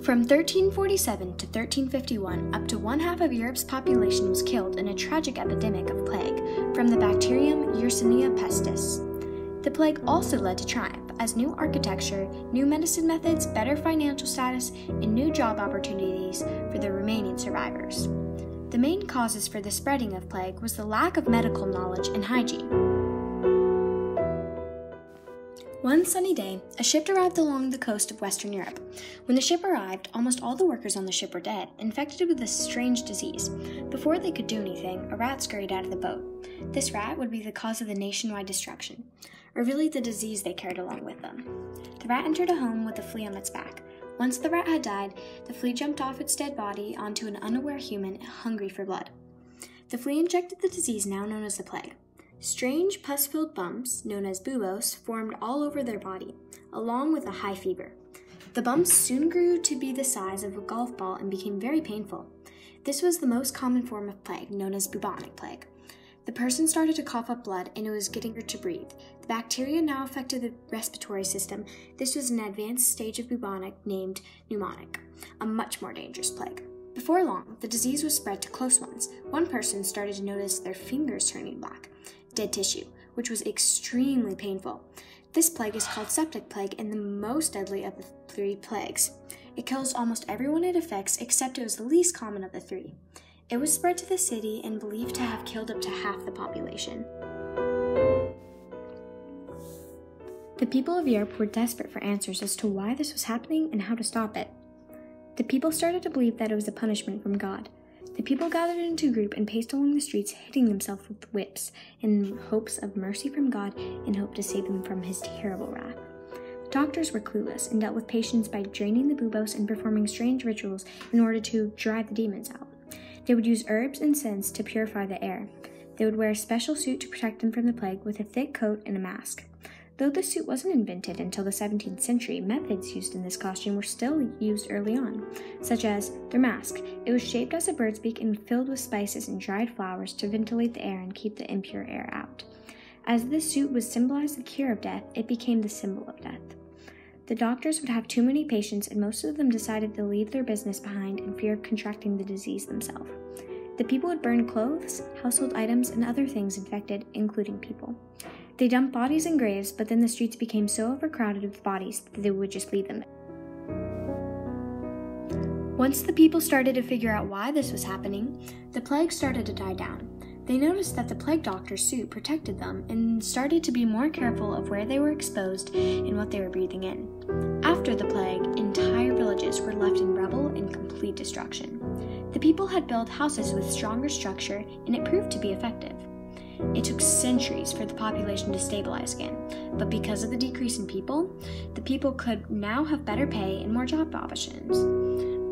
From 1347 to 1351, up to one half of Europe's population was killed in a tragic epidemic of plague from the bacterium Yersinia pestis. The plague also led to triumph, as new architecture, new medicine methods, better financial status, and new job opportunities for the remaining survivors. The main causes for the spreading of plague was the lack of medical knowledge and hygiene. One sunny day, a ship arrived along the coast of Western Europe. When the ship arrived, almost all the workers on the ship were dead, infected with a strange disease. Before they could do anything, a rat scurried out of the boat. This rat would be the cause of the nationwide destruction, or really the disease they carried along with them. The rat entered a home with a flea on its back. Once the rat had died, the flea jumped off its dead body onto an unaware human hungry for blood. The flea injected the disease now known as the plague. Strange pus-filled bumps, known as buboes, formed all over their body, along with a high fever. The bumps soon grew to be the size of a golf ball and became very painful. This was the most common form of plague, known as bubonic plague. The person started to cough up blood, and it was getting harder to breathe. The bacteria now affected the respiratory system. This was an advanced stage of bubonic named pneumonic, a much more dangerous plague. Before long, the disease was spread to close ones. One person started to notice their fingers turning black, dead tissue, which was extremely painful. This plague is called septic plague and the most deadly of the three plagues. It kills almost everyone it affects, except it was the least common of the three. It was spread to the city and believed to have killed up to half the population. The people of Europe were desperate for answers as to why this was happening and how to stop it. The people started to believe that it was a punishment from God. The people gathered into a group and paced along the streets, hitting themselves with whips in hopes of mercy from God and hope to save them from his terrible wrath. Doctors were clueless and dealt with patients by draining the buboes and performing strange rituals in order to drive the demons out. They would use herbs and scents to purify the air. They would wear a special suit to protect them from the plague with a thick coat and a mask. Though the suit wasn't invented until the 17th century, methods used in this costume were still used early on, such as their mask. It was shaped as a bird's beak and filled with spices and dried flowers to ventilate the air and keep the impure air out. As this suit was symbolized the cure of death, it became the symbol of death. The doctors would have too many patients, and most of them decided to leave their business behind in fear of contracting the disease themselves. The people would burn clothes, household items, and other things infected, including people. They dumped bodies in graves, but then the streets became so overcrowded with bodies that they would just leave them there. Once the people started to figure out why this was happening, the plague started to die down. They noticed that the plague doctor's suit protected them and started to be more careful of where they were exposed and what they were breathing in. After the plague, entire villages were left in rubble and complete destruction. The people had built houses with stronger structure, and it proved to be effective. It took centuries for the population to stabilize again, but because of the decrease in people, the people could now have better pay and more job options.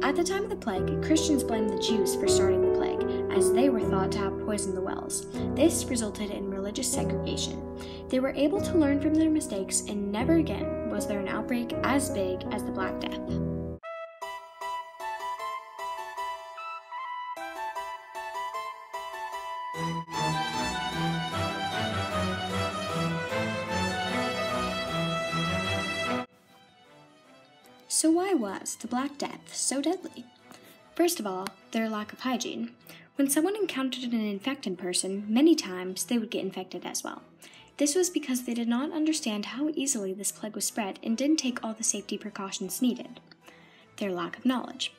At the time of the plague, Christians blamed the Jews for starting the plague, as they were thought to have poisoned the wells. This resulted in religious segregation. They were able to learn from their mistakes, and never again was there an outbreak as big as the Black Death. So why was the Black Death so deadly? First of all, their lack of hygiene. When someone encountered an infected person, many times they would get infected as well. This was because they did not understand how easily this plague was spread and didn't take all the safety precautions needed. Their lack of knowledge.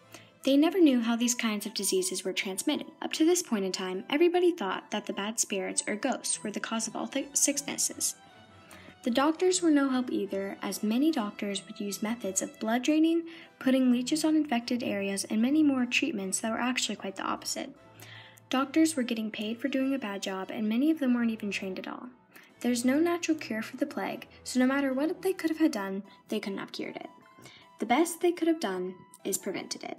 They never knew how these kinds of diseases were transmitted. Up to this point in time, everybody thought that the bad spirits or ghosts were the cause of all sicknesses. The doctors were no help either, as many doctors would use methods of blood draining, putting leeches on infected areas, and many more treatments that were actually quite the opposite. Doctors were getting paid for doing a bad job, and many of them weren't even trained at all. There's no natural cure for the plague, so no matter what they could have done, they couldn't have cured it. The best they could have done is prevented it.